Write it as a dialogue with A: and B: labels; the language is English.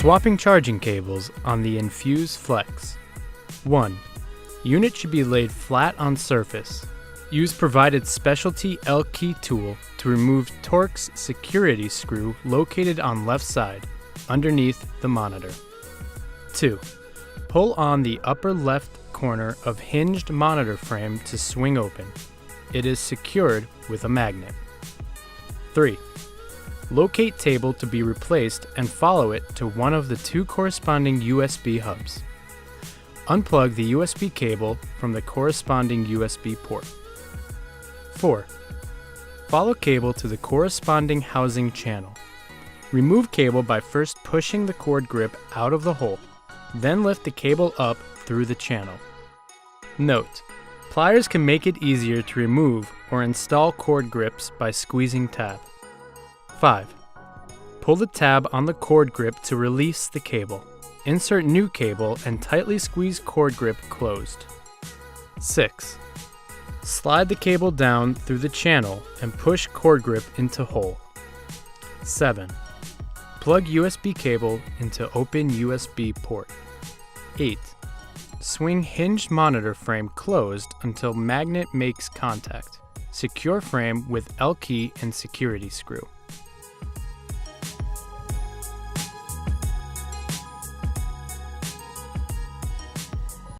A: Swapping charging cables on the Infuse Flex. 1. Unit should be laid flat on surface. Use provided specialty L-key tool to remove Torque's security screw located on left side, underneath the monitor. 2. Pull on the upper left corner of hinged monitor frame to swing open. It is secured with a magnet. 3. Locate table to be replaced and follow it to one of the two corresponding USB hubs. Unplug the USB cable from the corresponding USB port. 4. Follow cable to the corresponding housing channel. Remove cable by first pushing the cord grip out of the hole, then lift the cable up through the channel. Note: pliers can make it easier to remove or install cord grips by squeezing tab. 5. Pull the tab on the cord grip to release the cable. Insert new cable and tightly squeeze cord grip closed. 6. Slide the cable down through the channel and push cord grip into hole. 7. Plug USB cable into open USB port. 8. Swing hinged monitor frame closed until magnet makes contact. Secure frame with L-key and security screw.